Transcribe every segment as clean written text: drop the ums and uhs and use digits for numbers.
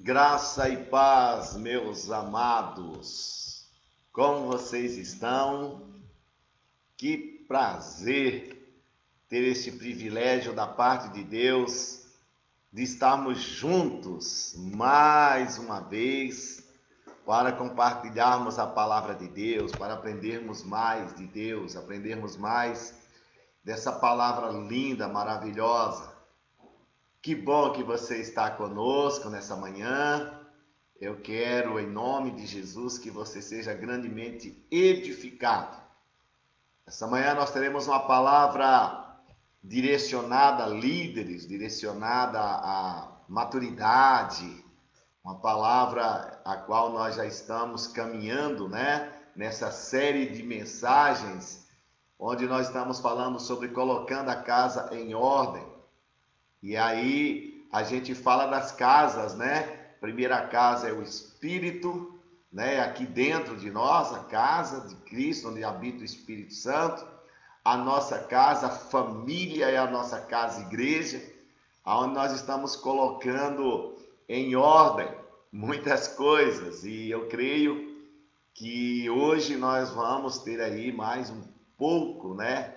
Graça e paz, meus amados. Como vocês estão? Que prazer ter este privilégio da parte de Deus de estarmos juntos mais uma vez para compartilharmos a palavra de Deus, para aprendermos mais de Deus, aprendermos mais dessa palavra linda, maravilhosa. Que bom que você está conosco nessa manhã. Eu quero, em nome de Jesus, que você seja grandemente edificado. Essa manhã nós teremos uma palavra direcionada a líderes, direcionada à maturidade, uma palavra a qual nós já estamos caminhando, né? Nessa série de mensagens, onde nós estamos falando sobre colocando a casa em ordem. E aí a gente fala das casas, né? Primeira casa é o Espírito, né? Aqui dentro de nós, a casa de Cristo, onde habita o Espírito Santo. A nossa casa, a família é a nossa casa igreja, onde nós estamos colocando em ordem muitas coisas. E eu creio que hoje nós vamos ter aí mais um pouco, né?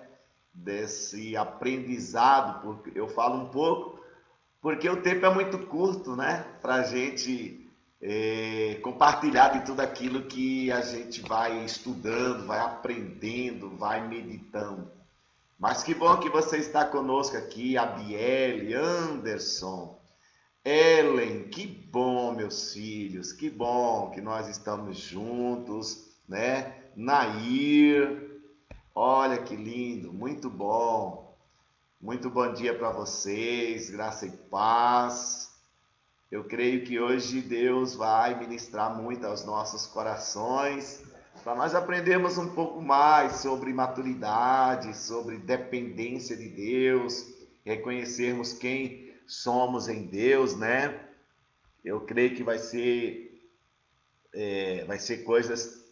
Desse aprendizado, porque eu falo um pouco, porque o tempo é muito curto, né? Para a gente compartilhar de tudo aquilo que a gente vai estudando, vai aprendendo, vai meditando. Mas que bom que você está conosco aqui, Abiele, Anderson, Ellen, que bom, meus filhos, que bom que nós estamos juntos, né? Nair, olha que lindo, muito bom. Muito bom dia para vocês, graça e paz. Eu creio que hoje Deus vai ministrar muito aos nossos corações, para nós aprendermos um pouco mais sobre maturidade, sobre dependência de Deus, reconhecermos quem somos em Deus, né? Eu creio que vai ser coisas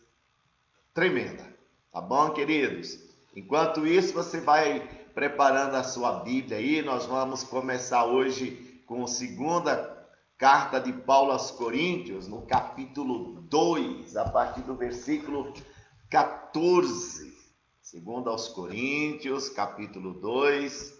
tremendas, tá bom, queridos? Enquanto isso, você vai preparando a sua Bíblia aí. Nós vamos começar hoje com a segunda carta de Paulo aos Coríntios, no capítulo 2, a partir do versículo 14. Segunda aos Coríntios, capítulo 2,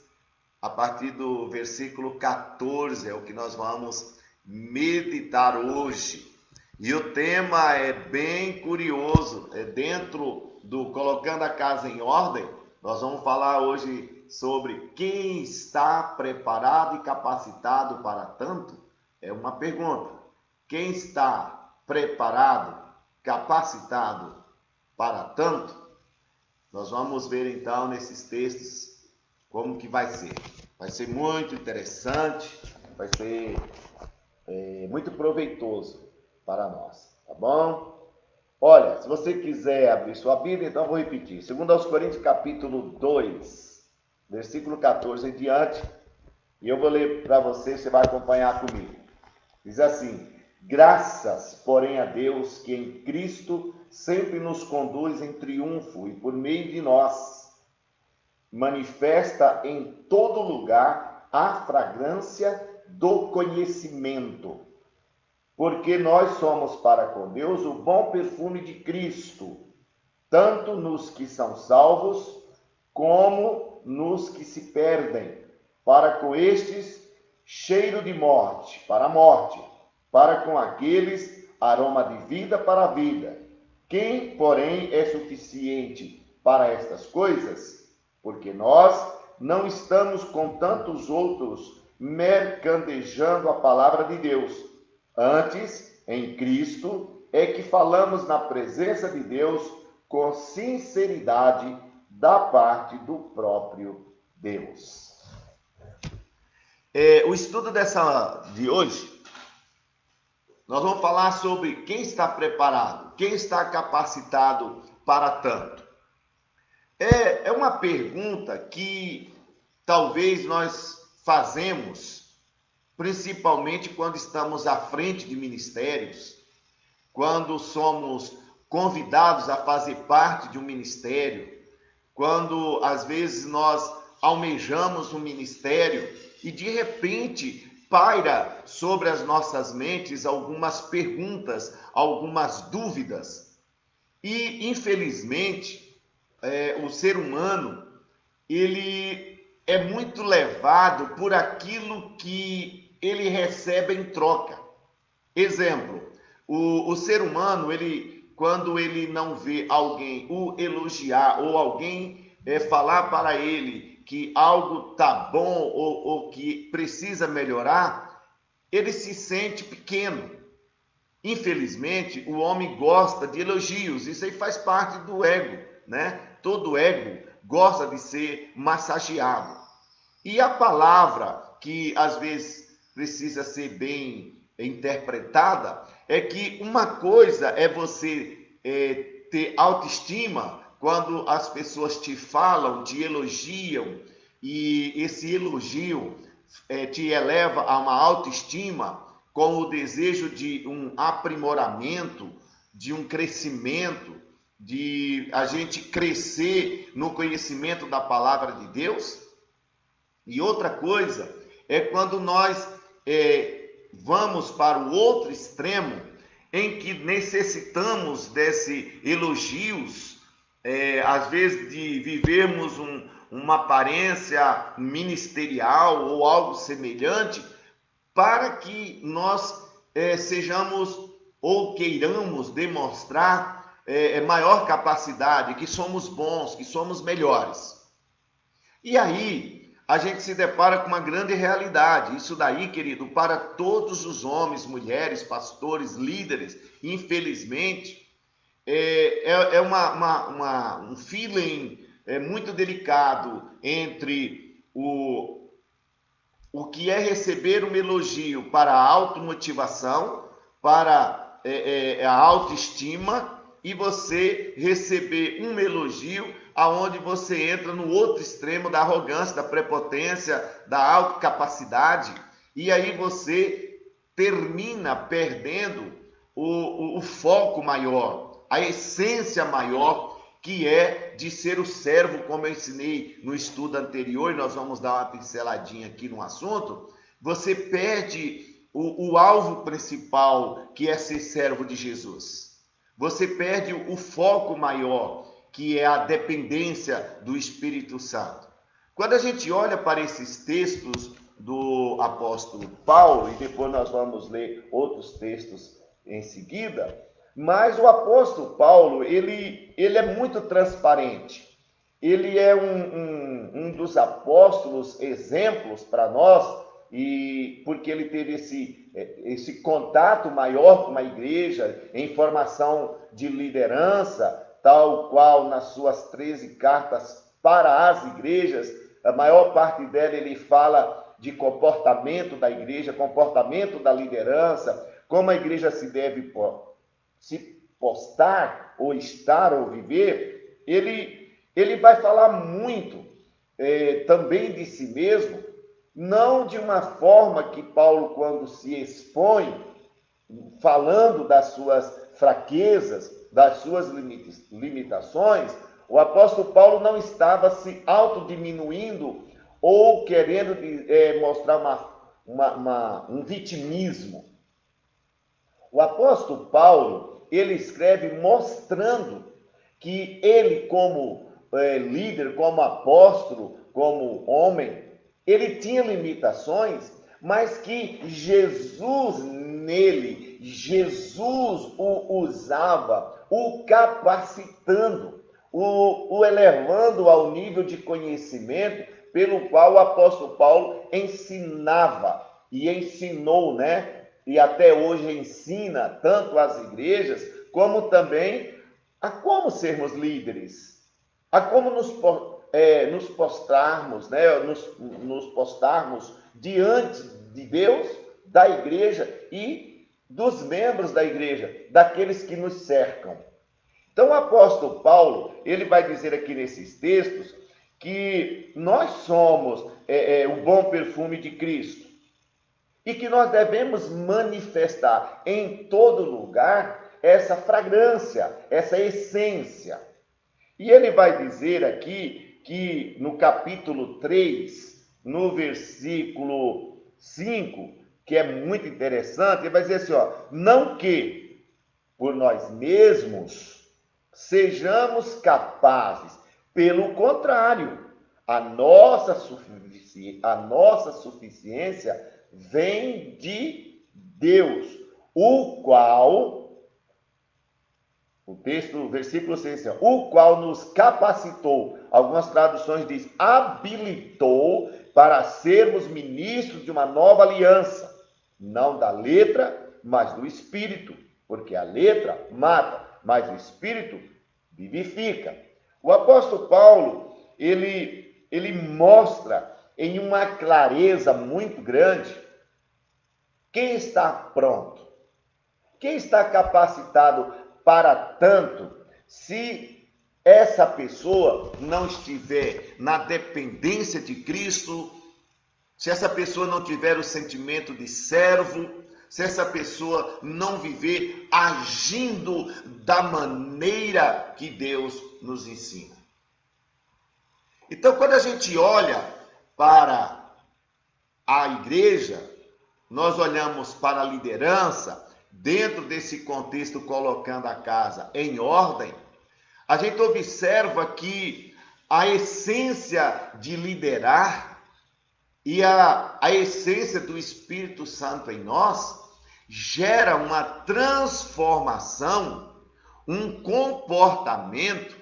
a partir do versículo 14, é o que nós vamos meditar hoje. E o tema é bem curioso, é dentro do Colocando a Casa em Ordem. Nós vamos falar hoje sobre quem está preparado e capacitado para tanto. É uma pergunta. Quem está preparado, capacitado para tanto? Nós vamos ver então nesses textos como que vai ser. Vai ser muito interessante, vai ser muito proveitoso para nós, tá bom? Olha, se você quiser abrir sua Bíblia, então eu vou repetir. 2 aos Coríntios, capítulo 2, versículo 14 em diante, e eu vou ler para você, você vai acompanhar comigo. Diz assim: graças, porém, a Deus, que em Cristo sempre nos conduz em triunfo e por meio de nós manifesta em todo lugar a fragrância do conhecimento. Porque nós somos para com Deus o bom perfume de Cristo, tanto nos que são salvos, como nos que se perdem. Para com estes, cheiro de morte, para a morte, para com aqueles, aroma de vida para a vida. Quem, porém, é suficiente para estas coisas? Porque nós não estamos com tantos outros mercadejando a palavra de Deus. Antes, em Cristo, é que falamos na presença de Deus com sinceridade da parte do próprio Deus. O estudo de hoje, nós vamos falar sobre quem está preparado, quem está capacitado para tanto. É uma pergunta que talvez nós fazemos, principalmente quando estamos à frente de ministérios, quando somos convidados a fazer parte de um ministério, quando às vezes nós almejamos um ministério e de repente paira sobre as nossas mentes algumas perguntas, algumas dúvidas. E, infelizmente, o ser humano, ele é muito levado por aquilo que ele recebe em troca. Exemplo, o ser humano, quando ele não vê alguém o elogiar ou alguém falar para ele que algo está bom ou que precisa melhorar, ele se sente pequeno. Infelizmente, o homem gosta de elogios, isso aí faz parte do ego, né? Todo ego gosta de ser massageado. E a palavra que às vezes precisa ser bem interpretada é que uma coisa é você ter autoestima quando as pessoas te falam, te elogiam, e esse elogio te eleva a uma autoestima com o desejo de um aprimoramento, de um crescimento, de a gente crescer no conhecimento da palavra de Deus. E outra coisa é quando nós vamos para o outro extremo, em que necessitamos desse elogios, às vezes de vivermos uma aparência ministerial ou algo semelhante, para que nós sejamos ou queiramos demonstrar maior capacidade, que somos bons, que somos melhores. E aí a gente se depara com uma grande realidade. Isso daí, querido, para todos os homens, mulheres, pastores, líderes, infelizmente, um feeling muito delicado entre o que é receber um elogio para a automotivação, para a autoestima, e você receber um elogio aonde você entra no outro extremo da arrogância, da prepotência, da autocapacidade, e aí você termina perdendo o foco maior, a essência maior, que é de ser o servo, como eu ensinei no estudo anterior, e nós vamos dar uma pinceladinha aqui no assunto. Você perde o alvo principal, que é ser servo de Jesus. Você perde o foco maior, que é a dependência do Espírito Santo. Quando a gente olha para esses textos do apóstolo Paulo, e depois nós vamos ler outros textos em seguida, mas o apóstolo Paulo, ele é muito transparente. Ele é um dos apóstolos exemplos para nós, e porque ele teve esse contato maior com a igreja, em formação de liderança, tal qual nas suas 13 cartas para as igrejas, a maior parte dela ele fala de comportamento da igreja, comportamento da liderança, como a igreja se deve se postar, ou estar, ou viver. Ele vai falar muito também de si mesmo, não de uma forma que Paulo, quando se expõe, falando das suas fraquezas, das suas limitações, o apóstolo Paulo não estava se autodiminuindo ou querendo mostrar um vitimismo. O apóstolo Paulo, ele escreve mostrando que ele, como líder, como apóstolo, como homem, ele tinha limitações, mas que Jesus nele, Jesus o usava, o capacitando, o elevando ao nível de conhecimento pelo qual o apóstolo Paulo ensinava e ensinou, né? E até hoje ensina tanto às igrejas, como também a como sermos líderes, a como nos postrarmos, né? nos postarmos diante de Deus, da igreja e dos membros da igreja, daqueles que nos cercam. Então o apóstolo Paulo, ele vai dizer aqui nesses textos que nós somos o bom perfume de Cristo e que nós devemos manifestar em todo lugar essa fragrância, essa essência. E ele vai dizer aqui que no capítulo 3, no versículo 5, que é muito interessante, ele vai dizer assim, ó, não que por nós mesmos sejamos capazes, pelo contrário, a nossa suficiência vem de Deus, o qual, o texto, o versículo 6, o qual nos capacitou, algumas traduções diz, habilitou para sermos ministros de uma nova aliança, não da letra, mas do Espírito, porque a letra mata, mas o Espírito vivifica. O apóstolo Paulo, ele mostra em uma clareza muito grande quem está pronto, quem está capacitado para tanto, se essa pessoa não estiver na dependência de Cristo, se essa pessoa não tiver o sentimento de servo, se essa pessoa não viver agindo da maneira que Deus nos ensina. Então, quando a gente olha para a igreja, nós olhamos para a liderança, dentro desse contexto, colocando a casa em ordem, a gente observa que a essência de liderar e a essência do Espírito Santo em nós gera uma transformação, um comportamento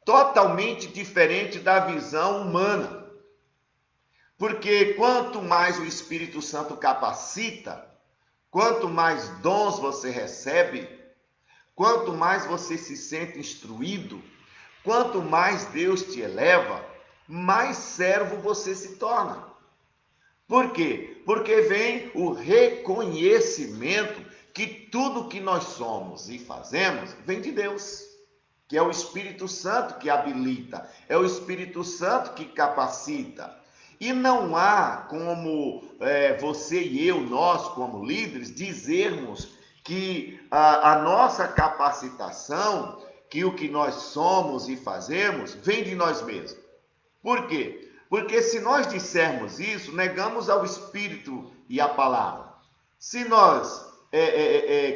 totalmente diferente da visão humana. Porque quanto mais o Espírito Santo capacita, quanto mais dons você recebe, quanto mais você se sente instruído, quanto mais Deus te eleva, mais servo você se torna. Por quê? Porque vem o reconhecimento que tudo que nós somos e fazemos vem de Deus, que é o Espírito Santo que habilita, é o Espírito Santo que capacita. E não há como você e eu, nós como líderes, dizermos que a nossa capacitação, que o que nós somos e fazemos, vem de nós mesmos. Por quê? Porque se nós dissermos isso, negamos ao Espírito e à palavra. Se nós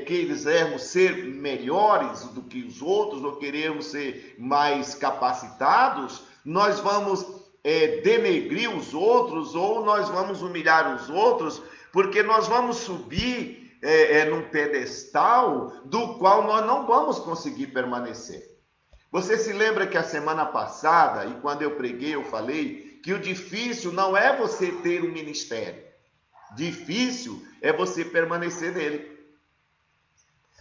quisermos ser melhores do que os outros, ou queremos ser mais capacitados, nós vamos denegrir os outros, ou nós vamos humilhar os outros, porque nós vamos subir num pedestal do qual nós não vamos conseguir permanecer. Você se lembra que a semana passada, e quando eu preguei, eu falei que o difícil não é você ter um ministério. Difícil é você permanecer nele.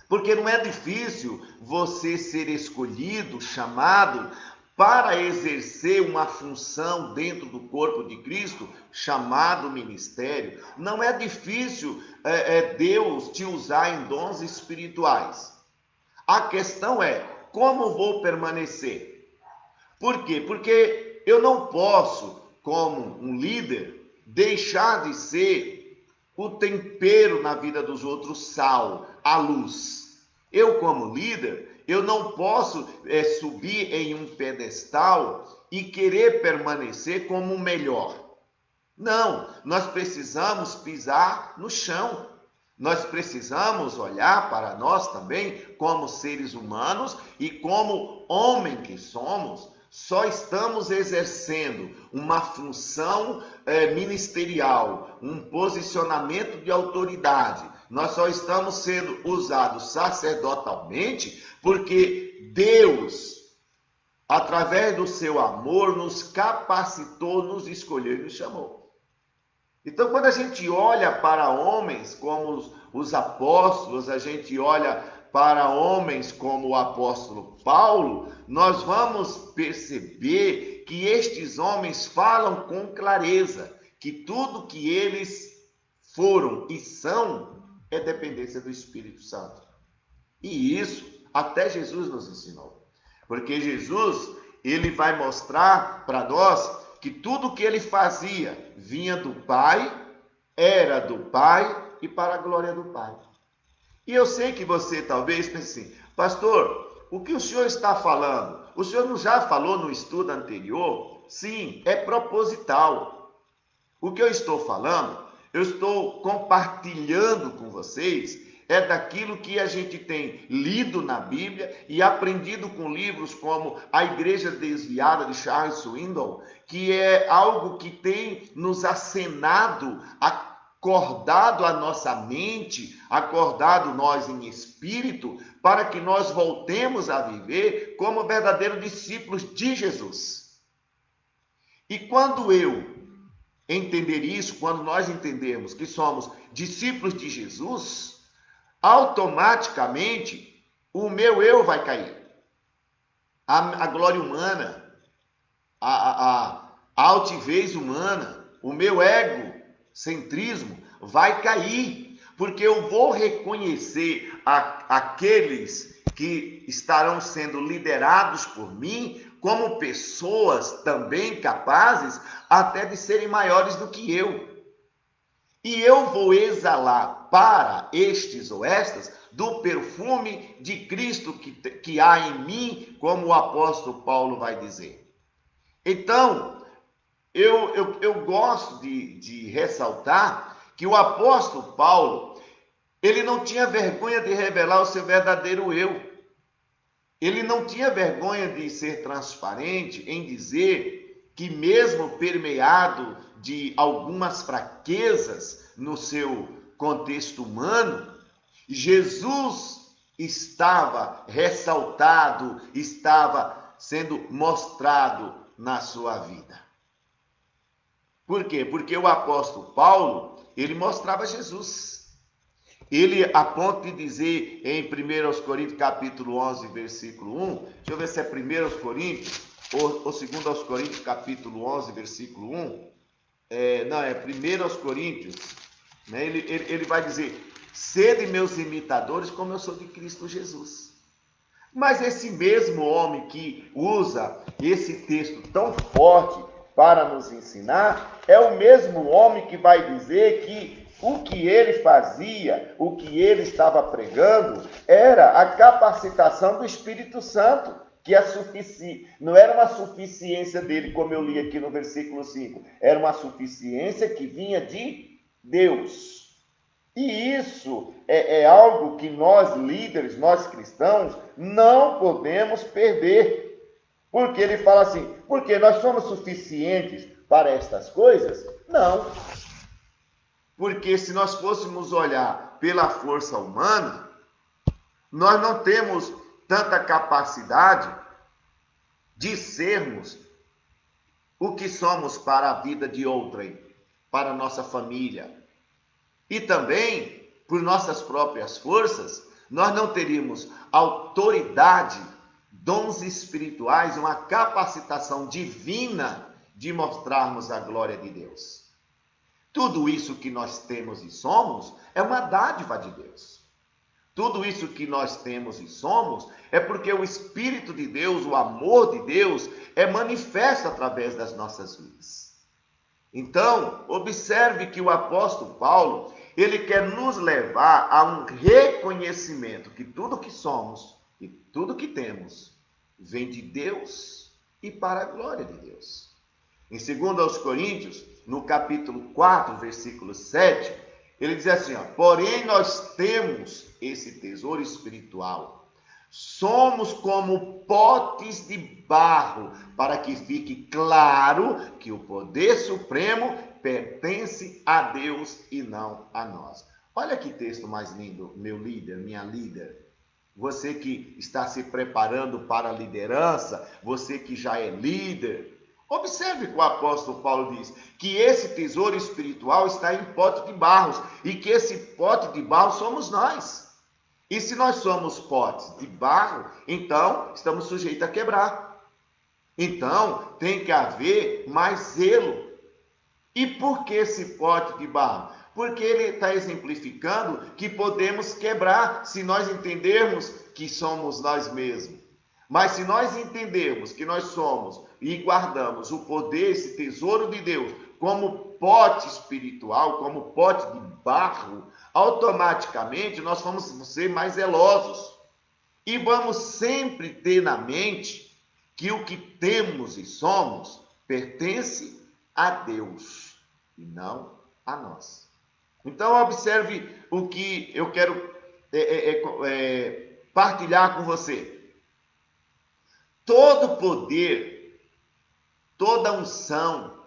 Porque não é difícil você ser escolhido, chamado para exercer uma função dentro do corpo de Cristo, chamado ministério. Não é difícil Deus te usar em dons espirituais. A questão é, como vou permanecer? Por quê? Porque eu não posso, como um líder, deixar de ser o tempero na vida dos outros, sal, a luz. Eu, como líder, eu não posso subir em um pedestal e querer permanecer como o melhor. Não, nós precisamos pisar no chão. Nós precisamos olhar para nós também como seres humanos e como homem que somos, só estamos exercendo uma função ministerial, um posicionamento de autoridade. Nós só estamos sendo usados sacerdotalmente porque Deus, através do seu amor, nos capacitou, nos escolheu e nos chamou. Então, quando a gente olha para homens como os apóstolos, a gente olha para homens como o apóstolo Paulo, nós vamos perceber que estes homens falam com clareza que tudo que eles foram e são é dependência do Espírito Santo. E isso até Jesus nos ensinou. Porque Jesus, ele vai mostrar para nós que tudo que ele fazia vinha do Pai, era do Pai e para a glória do Pai. E eu sei que você talvez pense assim, pastor, o que o senhor está falando? O senhor não já falou no estudo anterior? Sim, é proposital. O que eu estou falando eu estou compartilhando com vocês daquilo que a gente tem lido na Bíblia e aprendido com livros como A Igreja Desviada, de Charles Swindoll, que é algo que tem nos acenado, acordado a nossa mente, acordado nós em espírito, para que nós voltemos a viver como verdadeiros discípulos de Jesus. E quando eu entender isso, quando nós entendermos que somos discípulos de Jesus, automaticamente o meu eu vai cair. A glória humana, a altivez humana, o meu egocentrismo vai cair, porque eu vou reconhecer aqueles que estarão sendo liderados por mim como pessoas também capazes até de serem maiores do que eu. E eu vou exalar para estes ou estas do perfume de Cristo que há em mim, como o apóstolo Paulo vai dizer. Então, eu gosto de ressaltar que o apóstolo Paulo, ele não tinha vergonha de revelar o seu verdadeiro eu. Ele não tinha vergonha de ser transparente em dizer que, mesmo permeado de algumas fraquezas no seu contexto humano, Jesus estava ressaltado, estava sendo mostrado na sua vida. Por quê? Porque o apóstolo Paulo, ele mostrava Jesus. Ele, a ponto de dizer em 1 Coríntios capítulo 11, versículo 1, deixa eu ver se é 1 Coríntios ou 2 Coríntios capítulo 11, versículo 1, não, é 1 Coríntios, né? Ele vai dizer, sede meus imitadores como eu sou de Cristo Jesus. Mas esse mesmo homem que usa esse texto tão forte para nos ensinar, é o mesmo homem que vai dizer que o que ele fazia, o que ele estava pregando, era a capacitação do Espírito Santo, que não era uma suficiência dele, como eu li aqui no versículo 5, era uma suficiência que vinha de Deus. E isso é algo que nós líderes, nós cristãos, não podemos perder. Porque ele fala assim, porque nós somos suficientes para estas coisas? Não. Porque se nós fôssemos olhar pela força humana, nós não temos tanta capacidade de sermos o que somos para a vida de outrem, para a nossa família. E também, por nossas próprias forças, nós não teríamos autoridade, dons espirituais, uma capacitação divina de mostrarmos a glória de Deus. Tudo isso que nós temos e somos é uma dádiva de Deus. Tudo isso que nós temos e somos é porque o Espírito de Deus, o amor de Deus, é manifesto através das nossas vidas. Então, observe que o apóstolo Paulo, ele quer nos levar a um reconhecimento que tudo que somos e tudo que temos vem de Deus e para a glória de Deus. Em 2 Coríntios, no capítulo 4, versículo 7, ele diz assim, porém nós temos esse tesouro espiritual, somos como potes de barro, para que fique claro que o poder supremo pertence a Deus e não a nós. Olha que texto mais lindo, meu líder, minha líder. Você que está se preparando para a liderança, você que já é líder, observe que o apóstolo Paulo diz que esse tesouro espiritual está em pote de barros e que esse pote de barro somos nós. E se nós somos potes de barro, então estamos sujeitos a quebrar. Então tem que haver mais zelo. E por que esse pote de barro? Porque ele está exemplificando que podemos quebrar se nós entendermos que somos nós mesmos. Mas se nós entendermos que nós somos e guardamos o poder, esse tesouro de Deus, como pote espiritual, como pote de barro, automaticamente nós vamos ser mais zelosos. E vamos sempre ter na mente que o que temos e somos pertence a Deus e não a nós. Então, observe o que eu quero partilhar com você. Todo poder, toda unção,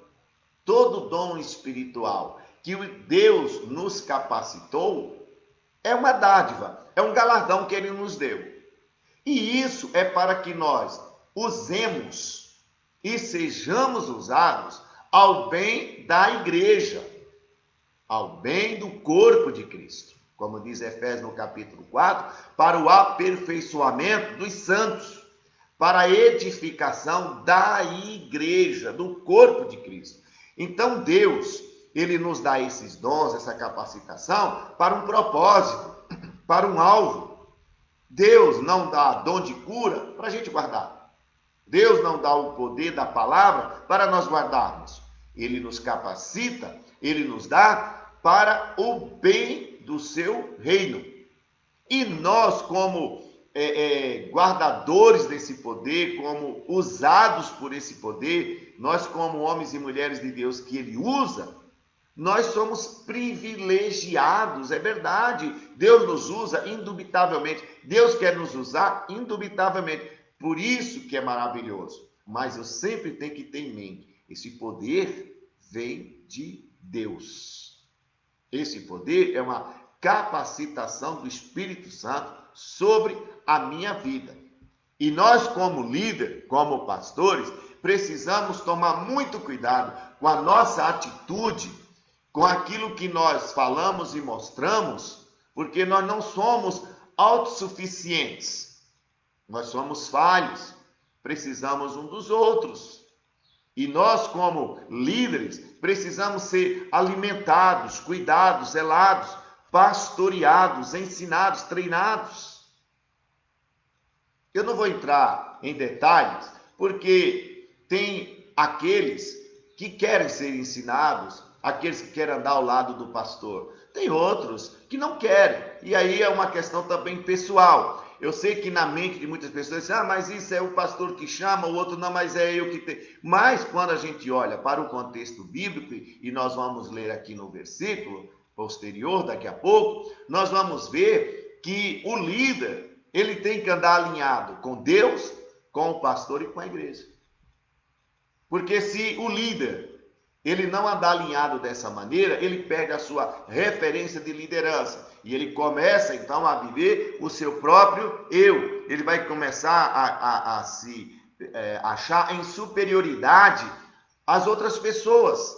todo dom espiritual que Deus nos capacitou é uma dádiva, é um galardão que Ele nos deu. E isso é para que nós usemos e sejamos usados ao bem da igreja, ao bem do corpo de Cristo. Como diz Efésios no capítulo 4, para o aperfeiçoamento dos santos, para a edificação da igreja, do corpo de Cristo. Então Deus, Ele nos dá esses dons, essa capacitação, para um propósito, para um alvo. Deus não dá dom de cura para a gente guardar. Deus não dá o poder da palavra para nós guardarmos. Ele nos capacita, Ele nos dá para o bem do seu reino. E nós, como guardadores desse poder, como usados por esse poder, nós como homens e mulheres de Deus que Ele usa, nós somos privilegiados, é verdade. Deus nos usa indubitavelmente. Deus quer nos usar indubitavelmente. Por isso que é maravilhoso. Mas eu sempre tenho que ter em mente, esse poder vem de Deus. Esse poder é uma capacitação do Espírito Santo sobre a minha vida. E nós, como líder, como pastores, precisamos tomar muito cuidado com a nossa atitude, com aquilo que nós falamos e mostramos, porque nós não somos autossuficientes. Nós somos falhos, precisamos um dos outros. E nós, como líderes, precisamos ser alimentados, cuidados, zelados, pastoreados, ensinados, treinados. Eu não vou entrar em detalhes, porque tem aqueles que querem ser ensinados, aqueles que querem andar ao lado do pastor. Tem outros que não querem, e aí é uma questão também pessoal. Eu sei que na mente de muitas pessoas dizem, mas isso é o pastor que chama, o outro não, mas é eu que tenho. Mas quando a gente olha para o contexto bíblico, e nós vamos ler aqui no versículo posterior, daqui a pouco, nós vamos ver que o líder, ele tem que andar alinhado com Deus, com o pastor e com a igreja. Porque se o líder, ele não andar alinhado dessa maneira, ele perde a sua referência de liderança. E ele começa, então, a viver o seu próprio eu. Ele vai começar a se achar em superioridade às outras pessoas.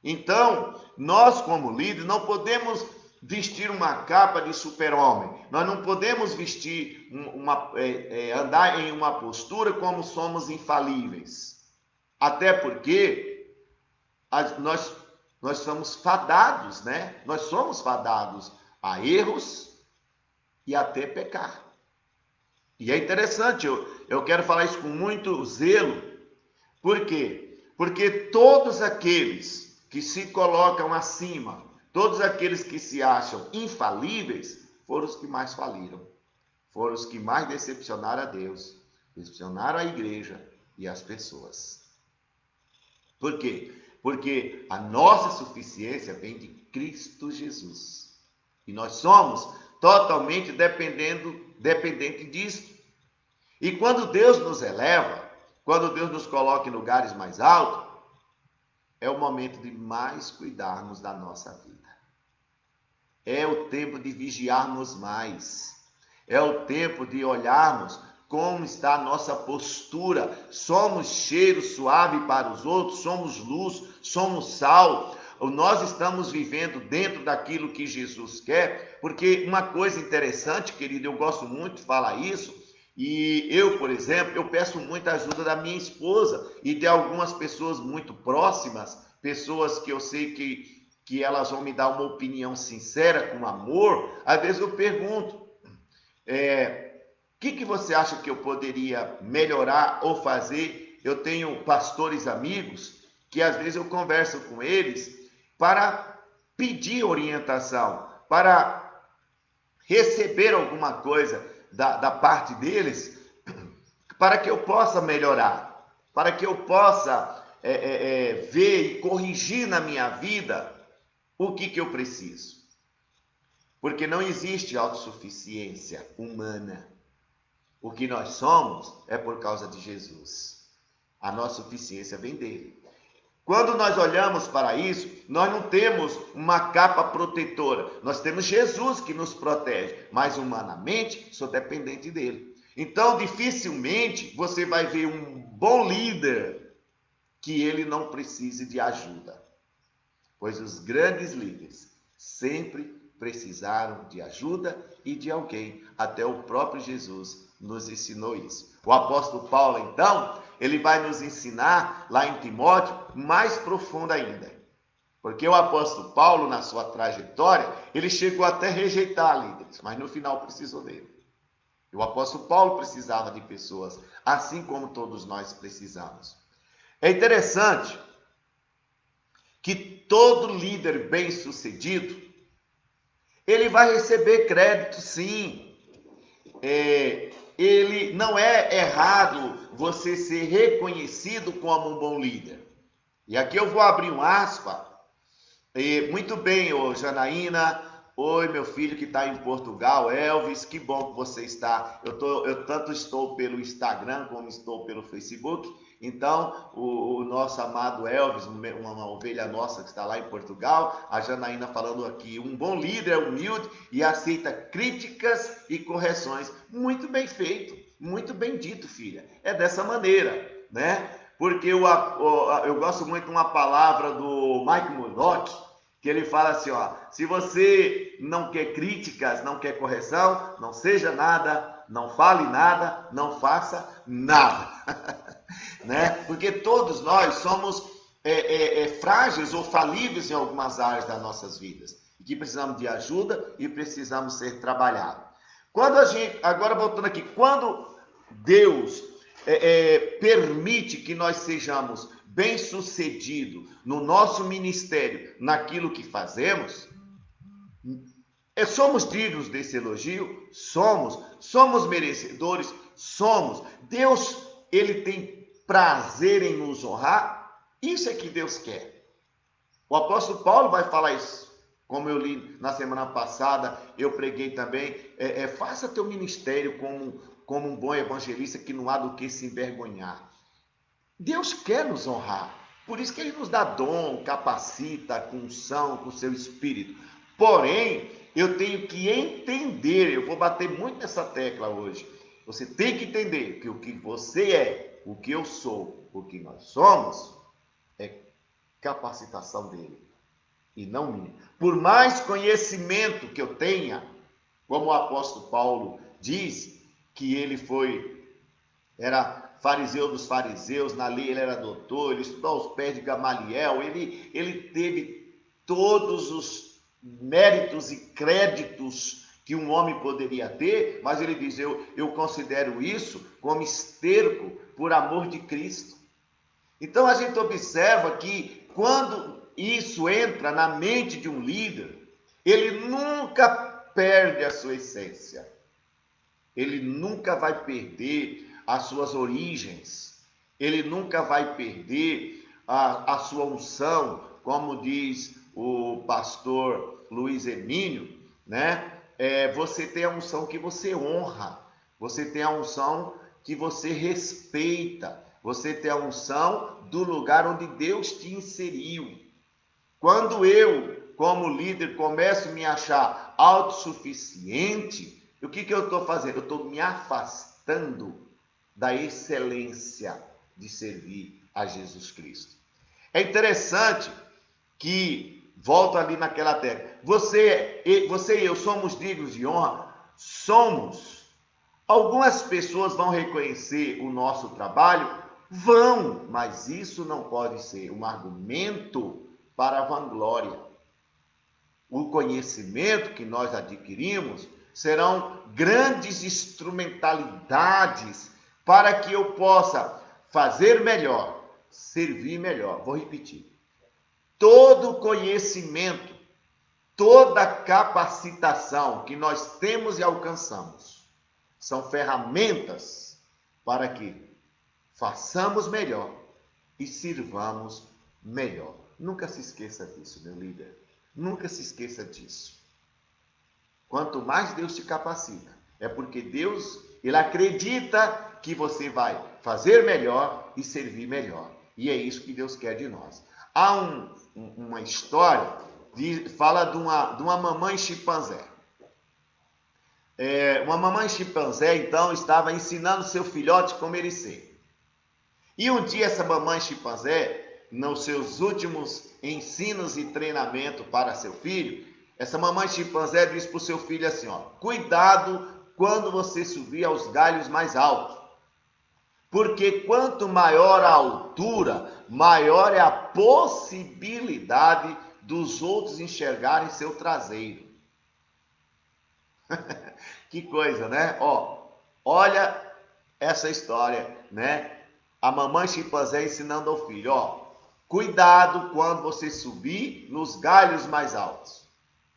Então, nós como líderes não podemos vestir uma capa de super-homem. Nós não podemos vestir, andar em uma postura como somos infalíveis. Até porque nós somos fadados, né? Nós somos fadados a erros e até pecar. E é interessante, eu quero falar isso com muito zelo. Por quê? Porque todos aqueles que se colocam acima, todos aqueles que se acham infalíveis, foram os que mais faliram. Foram os que mais decepcionaram a Deus, decepcionaram a igreja e as pessoas. Por quê? Porque a nossa suficiência vem de Cristo Jesus. E nós somos totalmente dependentes disso. E quando Deus nos eleva, quando Deus nos coloca em lugares mais altos, é o momento de mais cuidarmos da nossa vida. É o tempo de vigiarmos mais. É o tempo de olharmos como está a nossa postura. Somos cheiro suave para os outros, somos luz, somos sal. Nós estamos vivendo dentro daquilo que Jesus quer, porque uma coisa interessante, querido, eu gosto muito de falar isso, e eu, por exemplo, eu peço muita ajuda da minha esposa e de algumas pessoas muito próximas, pessoas que eu sei que elas vão me dar uma opinião sincera, com amor. Às vezes eu pergunto, o que você acha que eu poderia melhorar ou fazer? Eu tenho pastores amigos que às vezes eu converso com eles para pedir orientação, para receber alguma coisa da parte deles, para que eu possa melhorar, para que eu possa ver e corrigir na minha vida O que eu preciso? Porque não existe autossuficiência humana. O que nós somos é por causa de Jesus. A nossa suficiência vem dele. Quando nós olhamos para isso, nós não temos uma capa protetora. Nós temos Jesus que nos protege, mas humanamente sou dependente dele. Então, dificilmente você vai ver um bom líder que ele não precise de ajuda. Pois os grandes líderes sempre precisaram de ajuda e de alguém. Até o próprio Jesus nos ensinou isso. O apóstolo Paulo, então, ele vai nos ensinar, lá em Timóteo, mais profundo ainda. Porque o apóstolo Paulo, na sua trajetória, ele chegou até a rejeitar líderes, mas no final precisou dele. E o apóstolo Paulo precisava de pessoas, assim como todos nós precisamos. É interessante que todo líder bem-sucedido, ele vai receber crédito, sim. Ele não é errado você ser reconhecido como um bom líder. E aqui eu vou abrir um aspa. Muito bem, ô Janaína. Oi, meu filho que está em Portugal, Elvis, que bom que você está. Eu tanto estou pelo Instagram como estou pelo Facebook. Então, o nosso amado Elvis, uma ovelha nossa que está lá em Portugal, a Janaína falando aqui, um bom líder é humilde e aceita críticas e correções. Muito bem feito, muito bem dito, filha. É dessa maneira, né? Porque eu gosto muito de uma palavra do Mike Murdock, que ele fala assim, ó, se você não quer críticas, não quer correção, não seja nada, não fale nada, não faça nada. Né? Porque todos nós somos frágeis ou falíveis em algumas áreas das nossas vidas, que precisamos de ajuda e precisamos ser trabalhados. Agora voltando aqui, quando Deus permite que nós sejamos bem-sucedidos no nosso ministério, naquilo que fazemos, somos dignos desse elogio? Somos merecedores? Somos. Deus, ele tem prazer em nos honrar? Isso é que Deus quer. O apóstolo Paulo vai falar isso. Como eu li na semana passada, eu preguei também, faça teu ministério como um bom evangelista, que não há do que se envergonhar. Deus quer nos honrar. Por isso que ele nos dá dom, capacita com unção, com o seu espírito. Porém, eu tenho que entender, eu vou bater muito nessa tecla hoje. Você tem que entender que o que você é, o que eu sou, o que nós somos, é capacitação dele e não minha. Por mais conhecimento que eu tenha, como o apóstolo Paulo diz, que ele era fariseu dos fariseus, na lei ele era doutor, ele estudou aos pés de Gamaliel, ele teve todos os méritos e créditos que um homem poderia ter, mas ele diz, eu considero isso como esterco por amor de Cristo. Então a gente observa que quando isso entra na mente de um líder, ele nunca perde a sua essência. Ele nunca vai perder as suas origens. Ele nunca vai perder a sua unção, como diz o pastor Luiz Hermínio, né? Você tem a unção que você honra. Você tem a unção que você respeita. Você tem a unção do lugar onde Deus te inseriu. Quando eu, como líder, começo a me achar autossuficiente, o que eu estou fazendo? Eu estou me afastando da excelência de servir a Jesus Cristo. É interessante que, volto ali naquela tecla, você e eu somos dignos de honra? Somos. Algumas pessoas vão reconhecer o nosso trabalho? Vão, mas isso não pode ser um argumento para a vanglória. O conhecimento que nós adquirimos serão grandes instrumentalidades para que eu possa fazer melhor, servir melhor. Vou repetir. Todo conhecimento, toda capacitação que nós temos e alcançamos são ferramentas para que façamos melhor e sirvamos melhor. Nunca se esqueça disso, meu líder. Nunca se esqueça disso. Quanto mais Deus te capacita, é porque Deus, Ele acredita que você vai fazer melhor e servir melhor. E é isso que Deus quer de nós. Há uma história, fala de uma mamãe chimpanzé. Uma mamãe chimpanzé, então, estava ensinando seu filhote como ele ser. E um dia essa mamãe chimpanzé, nos seus últimos ensinos e treinamento para seu filho, essa mamãe chimpanzé disse para o seu filho assim, ó, cuidado quando você subir aos galhos mais altos, porque quanto maior a altura, maior é a possibilidade dos outros enxergarem seu traseiro. Que coisa, né? Ó, olha essa história, né? A mamãe chimpanzé ensinando ao filho, ó, cuidado quando você subir nos galhos mais altos.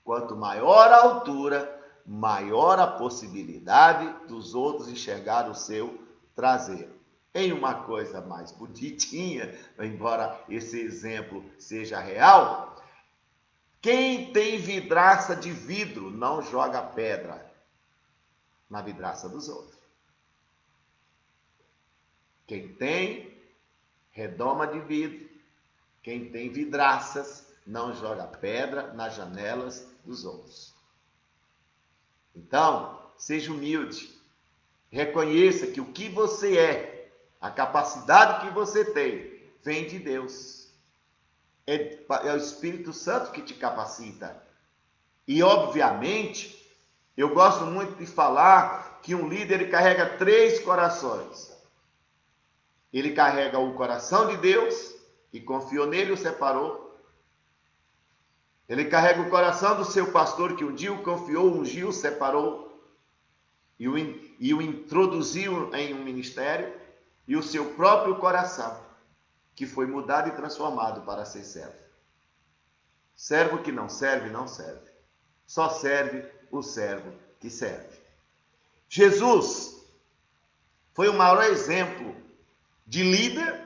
Quanto maior a altura, maior a possibilidade dos outros enxergar o seu traseiro. Em uma coisa mais bonitinha, embora esse exemplo seja real, quem tem vidraça de vidro não joga pedra na vidraça dos outros. Quem tem redoma de vidro, quem tem vidraças, não joga pedra nas janelas dos outros. Então, seja humilde. Reconheça que o que você é, a capacidade que você tem, vem de Deus. É o Espírito Santo que te capacita. E, obviamente, eu gosto muito de falar que um líder ele carrega 3 corações. Ele carrega o coração de Deus, que confiou nele e o separou. Ele carrega o coração do seu pastor, que um dia o confiou, ungiu, separou e o introduziu em um ministério. E o seu próprio coração, que foi mudado e transformado para ser servo. Servo que não serve, não serve. Só serve o servo que serve. Jesus foi o maior exemplo de líder.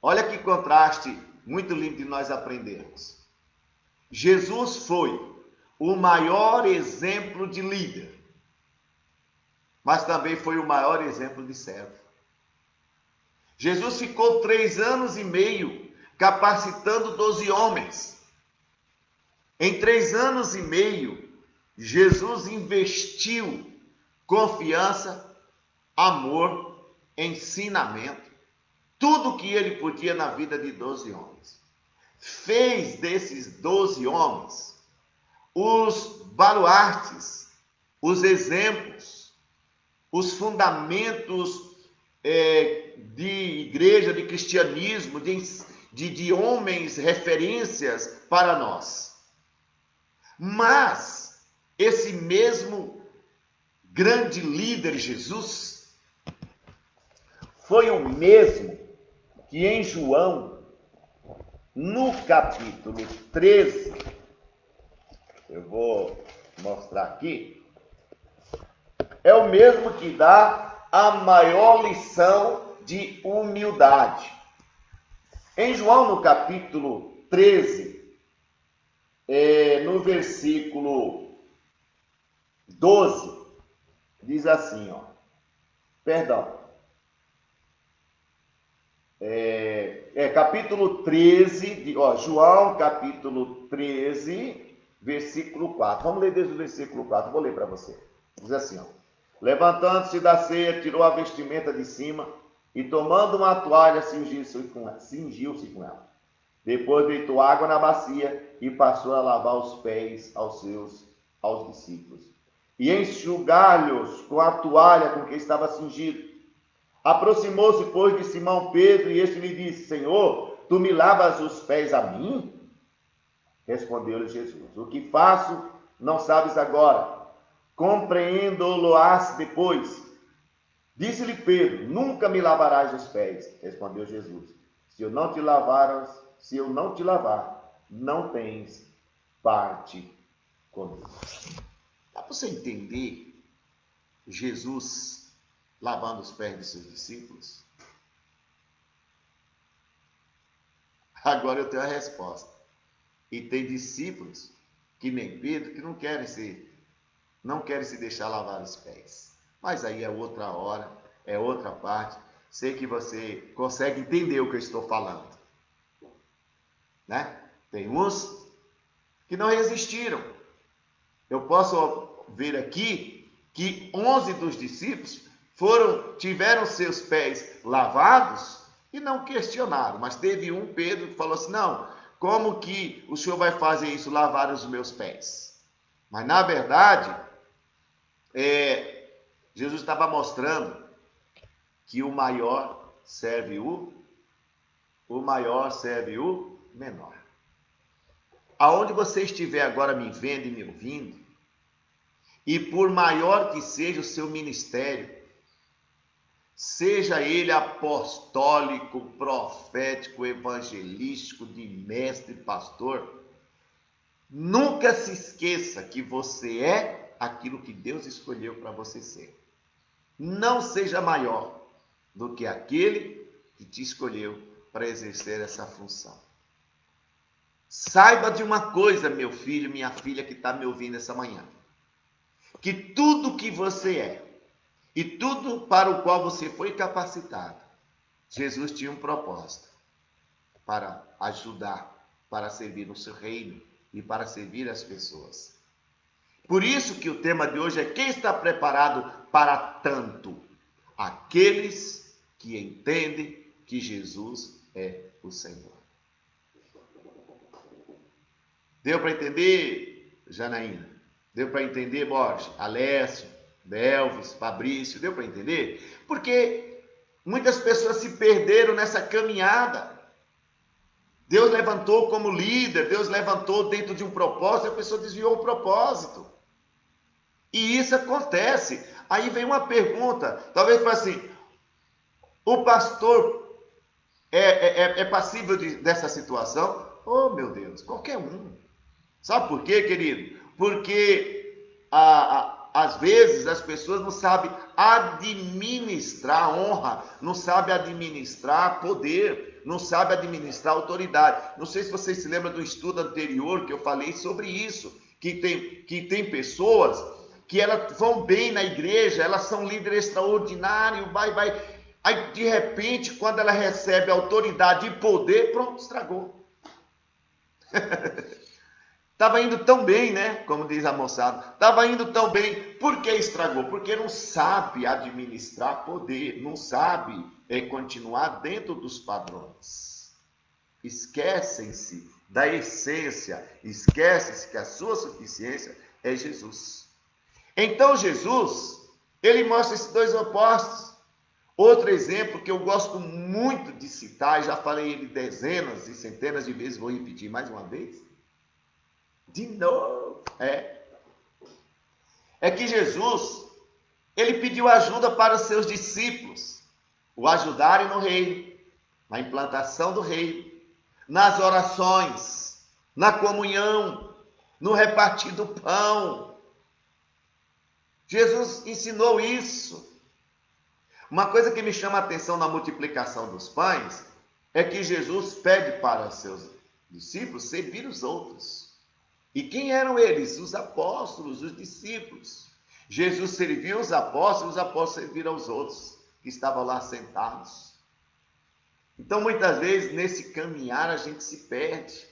Olha que contraste muito lindo de nós aprendermos. Jesus foi o maior exemplo de líder, mas também foi o maior exemplo de servo. Jesus ficou 3 anos e meio capacitando 12 homens. Em 3 anos e meio, Jesus investiu confiança, amor, ensinamento, tudo que ele podia na vida de 12 homens. Fez desses 12 homens os baluartes, os exemplos, os fundamentos de igreja, de cristianismo, de homens referências para nós. Mas esse mesmo grande líder Jesus foi o mesmo que em João, no capítulo 13, eu vou mostrar aqui, é o mesmo que dá a maior lição de humildade. Em João, no capítulo 13, no versículo 12, diz assim, ó, perdão, capítulo 13, João, capítulo 13, versículo 4. Vamos ler desde o versículo 4, vou ler para você. Diz assim, ó, levantando-se da ceia, tirou a vestimenta de cima e tomando uma toalha, cingiu-se com ela. Depois deitou água na bacia e passou a lavar os pés aos discípulos e enxugar-lhes com a toalha com que estava cingido. Aproximou-se, pois, de Simão Pedro, e este lhe disse, Senhor, tu me lavas os pés a mim? Respondeu-lhe Jesus, o que faço não sabes agora, compreendo-lo-ás depois. Disse-lhe Pedro, nunca me lavarás os pés. Respondeu Jesus, se eu não te lavar, não tens parte comigo. Dá para você entender Jesus lavando os pés de seus discípulos? Agora eu tenho a resposta. E tem discípulos, que nem Pedro, que não querem se deixar lavar os pés. Mas aí é outra hora, é outra parte. Sei que você consegue entender o que eu estou falando, né? Tem uns que não resistiram. Eu posso ver aqui que 11 dos discípulos tiveram seus pés lavados e não questionaram, mas teve um, Pedro, que falou assim: não, como que o senhor vai fazer isso, lavar os meus pés? Mas na verdade, Jesus estava mostrando que o maior serve o menor. Aonde você estiver agora me vendo e me ouvindo, e por maior que seja o seu ministério, seja ele apostólico, profético, evangelístico, de mestre, pastor, nunca se esqueça que você é aquilo que Deus escolheu para você ser. Não seja maior do que aquele que te escolheu para exercer essa função. Saiba de uma coisa, meu filho, minha filha que está me ouvindo essa manhã, que tudo que você é e tudo para o qual você foi capacitado, Jesus tinha um propósito: para ajudar, para servir no seu reino e para servir as pessoas. Por isso que o tema de hoje é: quem está preparado para tanto? Aqueles que entendem que Jesus é o Senhor. Deu para entender, Janaína? Deu para entender, Borges? Alessio, Belvis, Fabrício, deu para entender? Porque muitas pessoas se perderam nessa caminhada. Deus levantou como líder, Deus levantou dentro de um propósito, a pessoa desviou o propósito. E isso acontece. Aí vem uma pergunta, talvez foi assim: o pastor é passível dessa situação? Oh, meu Deus, qualquer um. Sabe por quê, querido? Porque às vezes as pessoas não sabem administrar honra, não sabem administrar poder, não sabem administrar autoridade. Não sei se vocês se lembram do estudo anterior que eu falei sobre isso, que tem pessoas que elas vão bem na igreja, elas são líderes extraordinários, vai. Aí, de repente, quando ela recebe autoridade e poder, pronto, estragou. Estava indo tão bem, né? Como diz a moçada. Estava indo tão bem. Por que estragou? Porque não sabe administrar poder. Não sabe continuar dentro dos padrões. Esquecem-se da essência. Esquecem-se que a sua suficiência é Jesus. Então Jesus, ele mostra esses dois opostos. Outro exemplo que eu gosto muito de citar, já falei ele dezenas e centenas de vezes, vou repetir mais uma vez. De novo, é que Jesus, ele pediu ajuda para os seus discípulos, o ajudarem no reino, na implantação do reino, nas orações, na comunhão, no repartir do pão. Jesus ensinou isso. Uma coisa que me chama a atenção na multiplicação dos pães é que Jesus pede para os seus discípulos servir os outros. E quem eram eles? Os apóstolos, os discípulos. Jesus serviu os apóstolos serviram aos outros que estavam lá sentados. Então, muitas vezes, nesse caminhar, a gente se perde.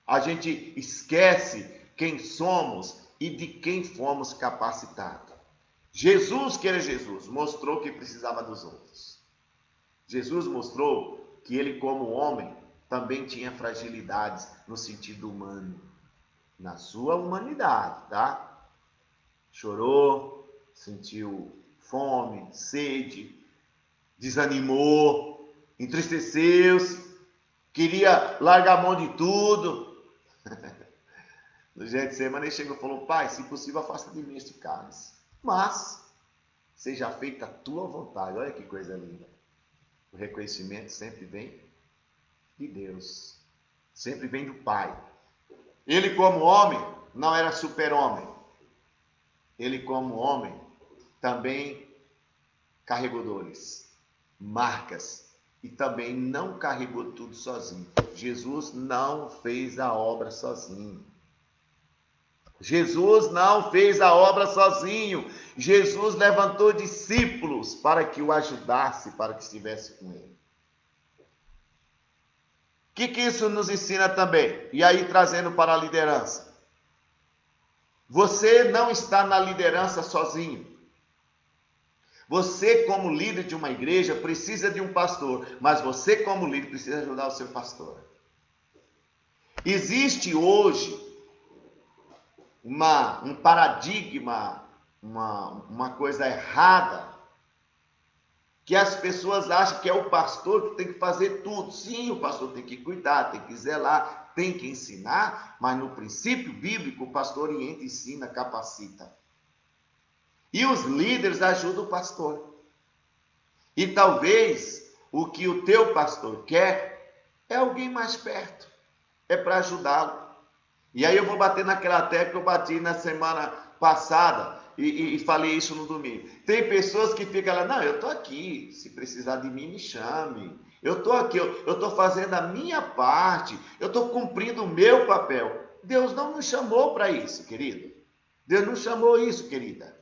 A gente esquece quem somos e de quem fomos capacitados. Jesus, que era Jesus, mostrou que precisava dos outros. Jesus mostrou que ele, como homem, também tinha fragilidades no sentido humano. Na sua humanidade, tá? Chorou, sentiu fome, sede, desanimou, entristeceu-se, queria largar a mão de tudo. No Getsemane ele chegou e falou: Pai, se possível, afasta de mim este cálice, mas seja feita a tua vontade. Olha que coisa linda. O reconhecimento sempre vem de Deus, sempre vem do Pai. Ele, como homem, não era super-homem. Ele, como homem, também carregou dores, marcas e também não carregou tudo sozinho. Jesus não fez a obra sozinho. Jesus não fez a obra sozinho. Jesus levantou discípulos para que o ajudasse, para que estivesse com ele. O que isso nos ensina também? E aí trazendo para a liderança. Você não está na liderança sozinho. Você, como líder de uma igreja, precisa de um pastor, mas você, como líder, precisa ajudar o seu pastor. Existe hoje um paradigma, uma coisa errada, que as pessoas acham que é o pastor que tem que fazer tudo. Sim, o pastor tem que cuidar, tem que zelar, tem que ensinar, mas no princípio bíblico, o pastor orienta, ensina, capacita. E os líderes ajudam o pastor. E talvez o que o teu pastor quer é alguém mais perto, é para ajudá-lo. E aí eu vou bater naquela tecla que eu bati na semana passada e falei isso no domingo. Tem pessoas que ficam lá, não, eu estou aqui, se precisar de mim, me chame. Eu estou aqui, eu estou fazendo a minha parte, eu estou cumprindo o meu papel. Deus não nos chamou para isso, querido. Deus não chamou isso, querida.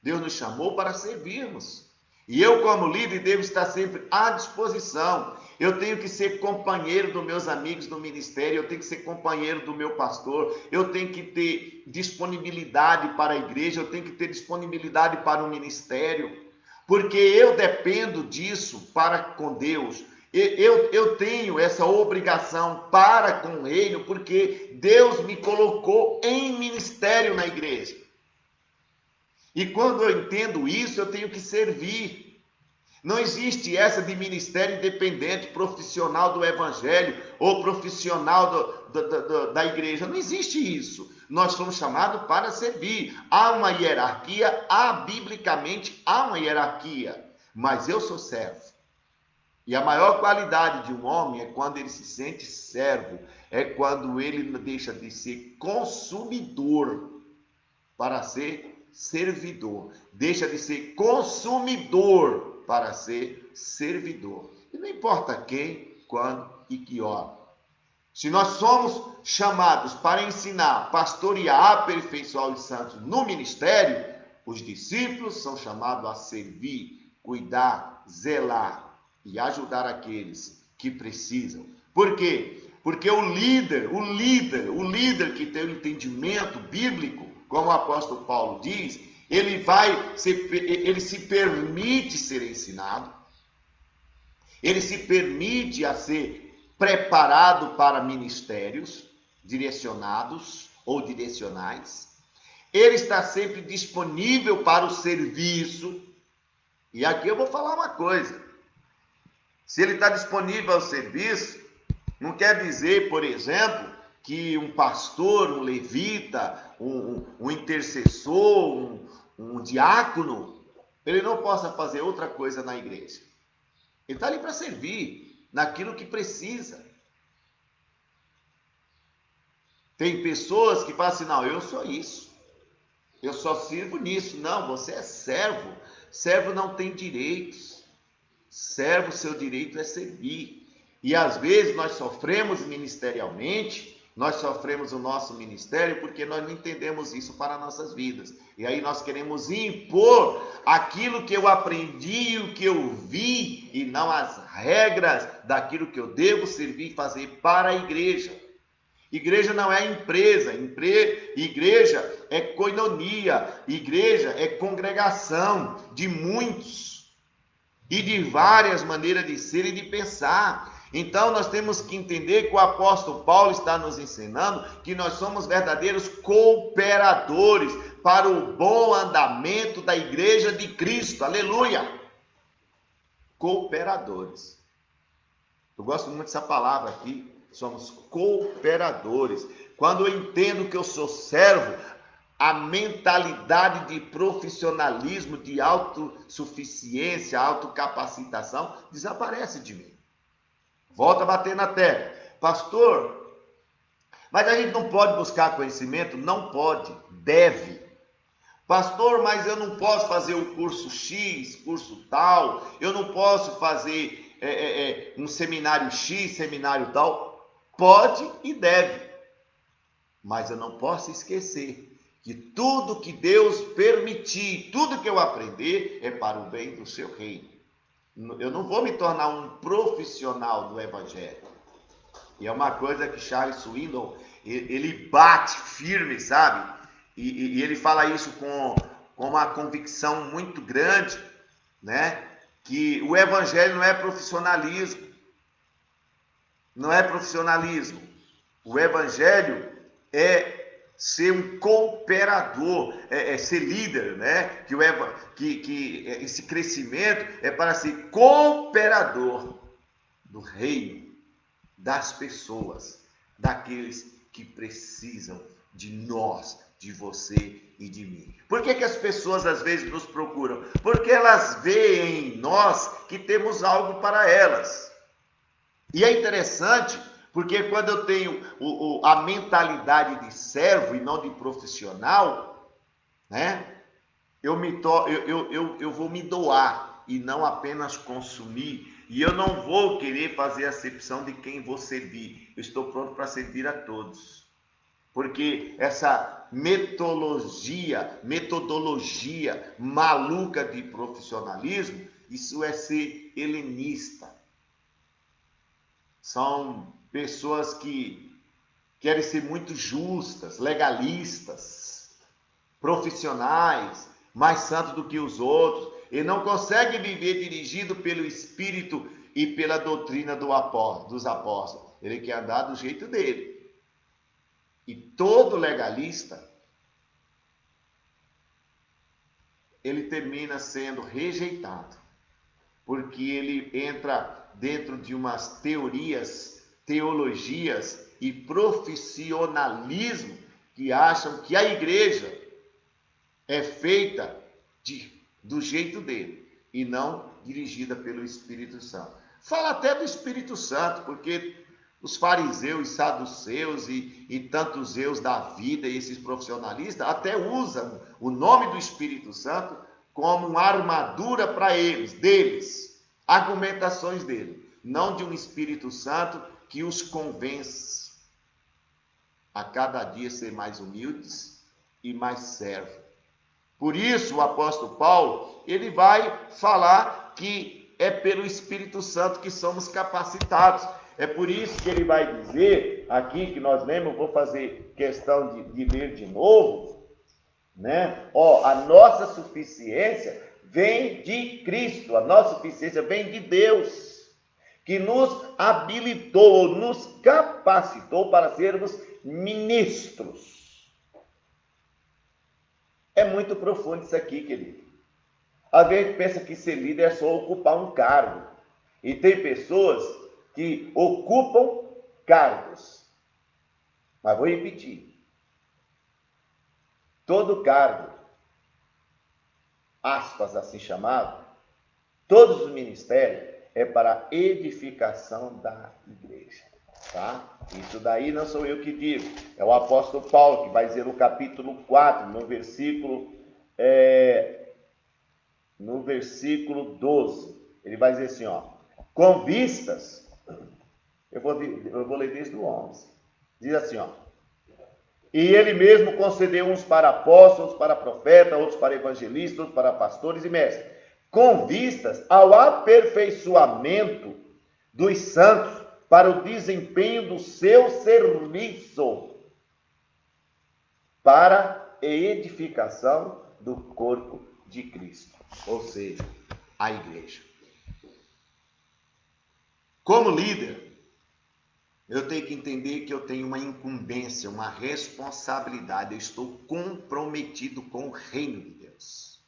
Deus nos chamou para servirmos. E eu, como líder, devo estar sempre à disposição. Eu tenho que ser companheiro dos meus amigos do ministério, eu tenho que ser companheiro do meu pastor, eu tenho que ter disponibilidade para a igreja, eu tenho que ter disponibilidade para o ministério, porque eu dependo disso para com Deus. Eu tenho essa obrigação para com o reino, porque Deus me colocou em ministério na igreja. E quando eu entendo isso, eu tenho que servir. Não existe essa de ministério independente, profissional do evangelho ou profissional da igreja. Não existe isso. Nós somos chamados para servir. Há uma hierarquia, biblicamente há uma hierarquia. Mas eu sou servo. E a maior qualidade de um homem é quando ele se sente servo. É quando ele deixa de ser consumidor para ser servidor. Deixa de ser consumidor para ser servidor. E não importa quem, quando e que hora. Se nós somos chamados para ensinar, pastorear, aperfeiçoar os santos no ministério, os discípulos são chamados a servir, cuidar, zelar e ajudar aqueles que precisam. Por quê? Porque o líder que tem o entendimento bíblico, como o apóstolo Paulo diz, ele se permite ser ensinado, ele se permite a ser preparado para ministérios direcionados ou direcionais, ele está sempre disponível para o serviço. E aqui eu vou falar uma coisa: se ele está disponível ao serviço, não quer dizer, por exemplo, que um pastor, um levita, um intercessor, um diácono, ele não possa fazer outra coisa na igreja. Ele está ali para servir naquilo que precisa. Tem pessoas que falam assim, não, eu sou isso, eu só sirvo nisso. Não, você é servo. Servo não tem direitos. Servo, seu direito é servir. E às vezes nós sofremos ministerialmente, nós sofremos o nosso ministério porque nós não entendemos isso para nossas vidas. E aí nós queremos impor aquilo que eu aprendi, o que eu vi, e não as regras daquilo que eu devo servir e fazer para a igreja. Igreja não é empresa, igreja é koinonia, igreja é congregação de muitos e de várias maneiras de ser e de pensar. Então nós temos que entender que o apóstolo Paulo está nos ensinando que nós somos verdadeiros cooperadores para o bom andamento da igreja de Cristo. Aleluia! Cooperadores. Eu gosto muito dessa palavra aqui. Somos cooperadores. Quando eu entendo que eu sou servo, a mentalidade de profissionalismo, de autossuficiência, autocapacitação desaparece de mim. Volta a bater na tecla. Pastor, mas a gente não pode buscar conhecimento? Não pode, deve. Pastor, mas eu não posso fazer o curso X, curso tal, eu não posso fazer um seminário X, seminário tal. Pode e deve. Mas eu não posso esquecer que tudo que Deus permitir, tudo que eu aprender é para o bem do seu reino. Eu não vou me tornar um profissional do Evangelho. E é uma coisa que Charles Swindoll, ele bate firme, sabe? E ele fala isso com uma convicção muito grande, né? Que o Evangelho não é profissionalismo. Não é profissionalismo. O Evangelho é ser um cooperador, é ser líder, né? Que esse crescimento é para ser cooperador do reino, das pessoas, daqueles que precisam de nós, de você e de mim. Por que as pessoas às vezes nos procuram? Porque elas veem em nós que temos algo para elas. E é interessante, porque quando eu tenho a mentalidade de servo e não de profissional, né? Eu vou me doar e não apenas consumir. E eu não vou querer fazer acepção de quem vou servir. Eu estou pronto para servir a todos. Porque essa metodologia maluca de profissionalismo, isso é ser helenista. São pessoas que querem ser muito justas, legalistas, profissionais, mais santos do que os outros, e não consegue viver dirigido pelo Espírito e pela doutrina dos apóstolos. Ele quer andar do jeito dele. E todo legalista, ele termina sendo rejeitado, porque ele entra dentro de umas teologias e profissionalismo que acham que a igreja é feita do jeito dele e não dirigida pelo Espírito Santo. Fala até do Espírito Santo, porque os fariseus, saduceus e tantos eus da vida e esses profissionalistas até usam o nome do Espírito Santo como uma armadura para deles, argumentações dele, não de um Espírito Santo que os convence a cada dia ser mais humildes e mais servos. Por isso o apóstolo Paulo, ele vai falar que é pelo Espírito Santo que somos capacitados. É por isso que ele vai dizer aqui, que nós lemos, vou fazer questão de ler de novo, né? A nossa suficiência vem de Cristo, a nossa suficiência vem de Deus, que nos habilitou, nos capacitou para sermos ministros. É muito profundo isso aqui, querido. Às vezes pensa que ser líder é só ocupar um cargo. E tem pessoas que ocupam cargos. Mas vou repetir. Todo cargo, aspas assim chamado, todos os ministérios é para a edificação da igreja. Tá? Isso daí não sou eu que digo, é o apóstolo Paulo que vai dizer no capítulo 4, no versículo 12, ele vai dizer assim, com vistas, eu vou ler desde o 11, diz assim, e ele mesmo concedeu uns para apóstolos, para profetas, outros para evangelistas, outros para pastores e mestres, com vistas ao aperfeiçoamento dos santos, para o desempenho do seu serviço, para a edificação do corpo de Cristo, ou seja, a igreja. Como líder, eu tenho que entender que eu tenho uma incumbência, uma responsabilidade, eu estou comprometido com o reino de Deus.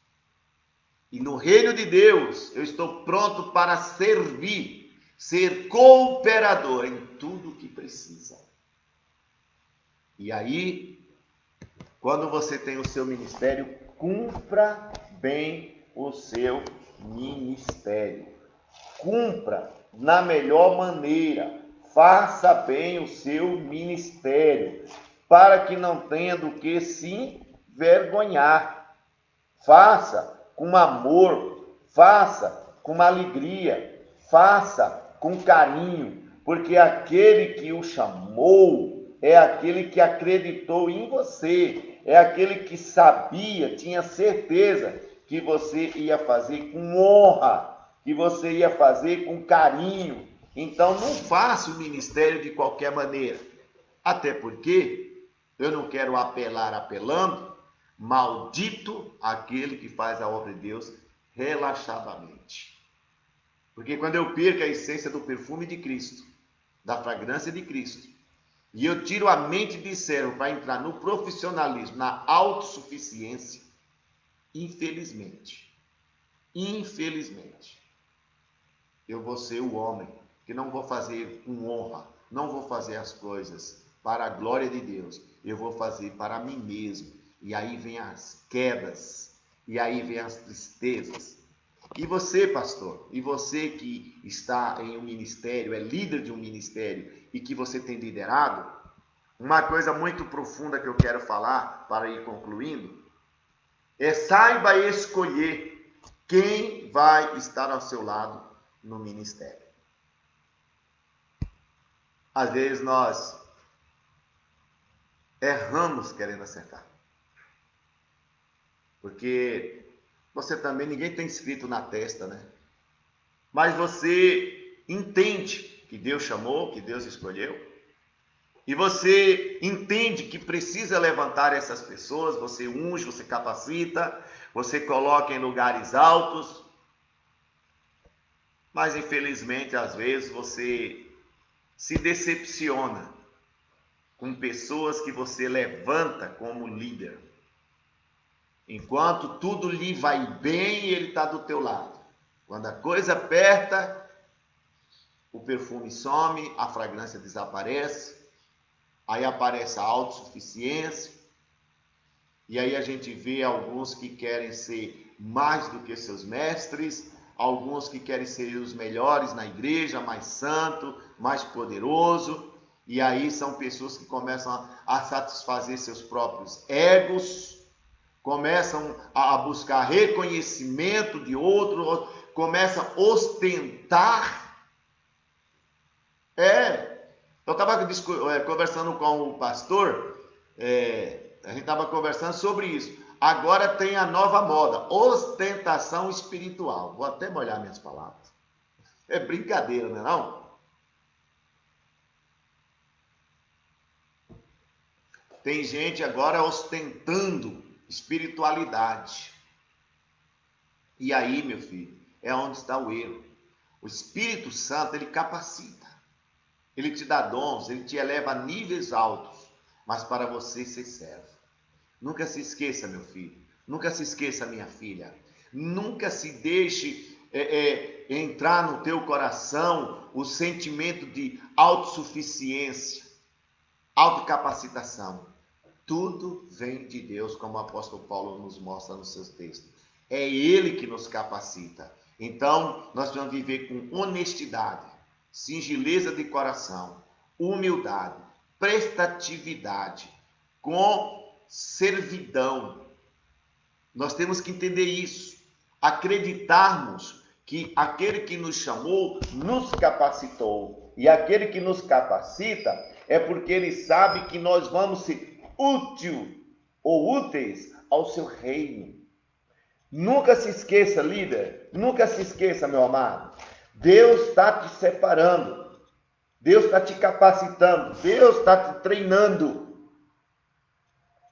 E no reino de Deus, eu estou pronto para servir, ser cooperador em tudo o que precisa. E aí, quando você tem o seu ministério, cumpra bem o seu ministério. Cumpra na melhor maneira. Faça bem o seu ministério, para que não tenha do que se envergonhar. Faça com amor, faça com alegria, faça com carinho, porque aquele que o chamou é aquele que acreditou em você, é aquele que sabia, tinha certeza que você ia fazer com honra, que você ia fazer com carinho. Então não faça o ministério de qualquer maneira, até porque eu não quero apelar apelando. Maldito aquele que faz a obra de Deus relaxadamente. Porque quando eu perco a essência do perfume de Cristo, da fragrância de Cristo, e eu tiro a mente de servo para entrar no profissionalismo, na autossuficiência, infelizmente, eu vou ser o homem que não vou fazer com honra, não vou fazer as coisas para a glória de Deus, eu vou fazer para mim mesmo. E aí vem as quedas, e aí vem as tristezas. E você, pastor, e você que está em um ministério, é líder de um ministério e que você tem liderado, uma coisa muito profunda que eu quero falar para ir concluindo, é saiba escolher quem vai estar ao seu lado no ministério. Às vezes nós erramos querendo acertar. Porque você também, ninguém tem escrito na testa, né? Mas você entende que Deus chamou, que Deus escolheu. E você entende que precisa levantar essas pessoas, você unge, você capacita, você coloca em lugares altos. Mas infelizmente, às vezes, você se decepciona com pessoas que você levanta como líder. Enquanto tudo lhe vai bem, ele está do teu lado. Quando a coisa aperta, o perfume some, a fragrância desaparece, aí aparece a autossuficiência, e aí a gente vê alguns que querem ser mais do que seus mestres, alguns que querem ser os melhores na igreja, mais santo, mais poderoso, e aí são pessoas que começam a satisfazer seus próprios egos, começam a buscar reconhecimento de outro, começam a ostentar. Eu estava conversando com o pastor, a gente estava conversando sobre isso. Agora tem a nova moda, ostentação espiritual. Vou até molhar minhas palavras. É brincadeira, não é não? Tem gente agora ostentando espiritualidade. E aí, meu filho, é onde está o erro. O Espírito Santo, ele capacita. Ele te dá dons, ele te eleva a níveis altos, mas para você ser servo. Nunca se esqueça, meu filho. Nunca se esqueça, minha filha. Nunca se deixe entrar no teu coração o sentimento de autossuficiência, autocapacitação. Tudo vem de Deus, como o apóstolo Paulo nos mostra nos seus textos. É Ele que nos capacita. Então, nós vamos viver com honestidade, singeleza de coração, humildade, prestatividade, com servidão. Nós temos que entender isso, acreditarmos que aquele que nos chamou nos capacitou, e aquele que nos capacita é porque ele sabe que nós vamos ser úteis ao seu reino. Nunca se esqueça, líder, nunca se esqueça, meu amado, Deus está te separando, Deus está te capacitando, Deus está te treinando,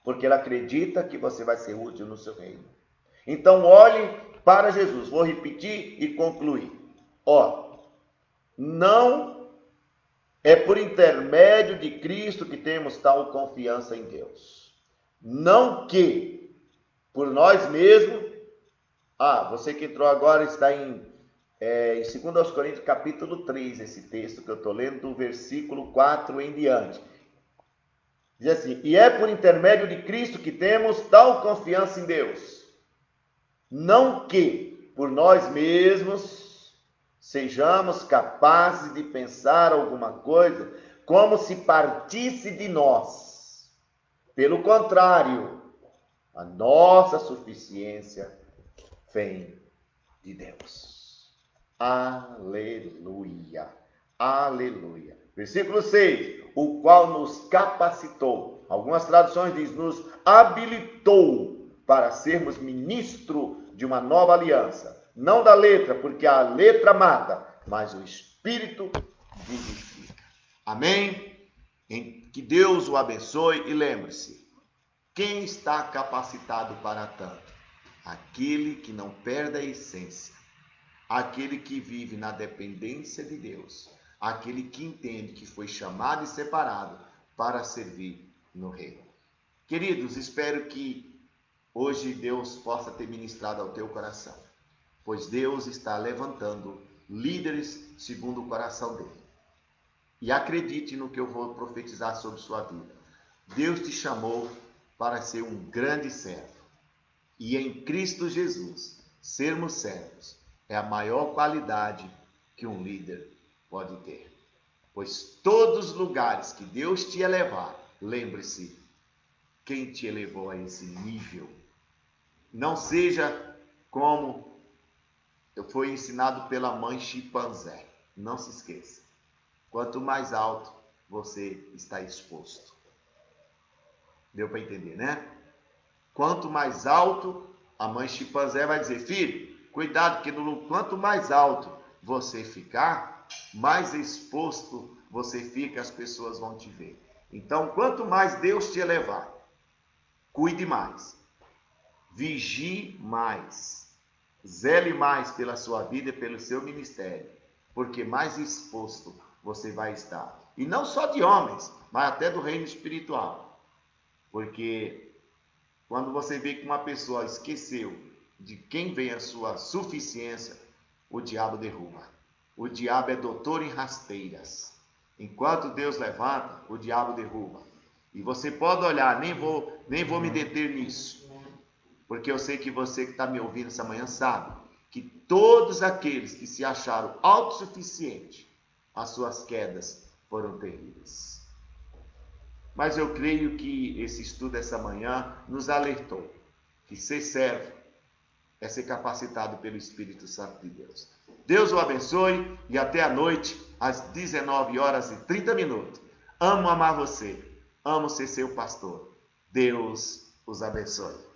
porque Ele acredita que você vai ser útil no seu reino. Então olhe para Jesus, vou repetir e concluir. Não é por intermédio de Cristo que temos tal confiança em Deus. Não que por nós mesmos. Você que entrou agora está em 2 Coríntios capítulo 3, esse texto que eu estou lendo, do versículo 4 em diante. Diz assim: e é por intermédio de Cristo que temos tal confiança em Deus. Não que por nós mesmos sejamos capazes de pensar alguma coisa como se partisse de nós. Pelo contrário, a nossa suficiência vem de Deus. Aleluia. Aleluia. Versículo 6. O qual nos capacitou. Algumas traduções dizem, nos habilitou para sermos ministro de uma nova aliança. Não da letra, porque a letra mata, mas o Espírito vivifica. Amém? Que Deus o abençoe e lembre-se, quem está capacitado para tanto? Aquele que não perde a essência, aquele que vive na dependência de Deus, aquele que entende que foi chamado e separado para servir no reino. Queridos, espero que hoje Deus possa ter ministrado ao teu coração, pois Deus está levantando líderes segundo o coração dele. E acredite no que eu vou profetizar sobre sua vida. Deus te chamou para ser um grande servo. E em Cristo Jesus, sermos servos é a maior qualidade que um líder pode ter. Pois todos os lugares que Deus te elevar, lembre-se, quem te elevou a esse nível. Não seja como foi ensinado pela mãe chimpanzé. Não se esqueça. Quanto mais alto você está exposto. Deu para entender, né? Quanto mais alto, a mãe chimpanzé vai dizer, filho, cuidado, que quanto mais alto você ficar, mais exposto você fica, as pessoas vão te ver. Então, quanto mais Deus te elevar, cuide mais, vigie mais, zele mais pela sua vida e pelo seu ministério, porque mais exposto você vai estar. E não só de homens, mas até do reino espiritual. Porque quando você vê que uma pessoa esqueceu de quem vem a sua suficiência, o diabo derruba. O diabo é doutor em rasteiras. Enquanto Deus levanta, o diabo derruba. E você pode olhar, nem vou me deter nisso, porque eu sei que você que está me ouvindo essa manhã sabe que todos aqueles que se acharam autossuficientes, as suas quedas foram terríveis. Mas eu creio que esse estudo essa manhã nos alertou que ser servo é ser capacitado pelo Espírito Santo de Deus. Deus o abençoe e até a noite, às 19h30. Amo amar você, amo ser seu pastor. Deus os abençoe.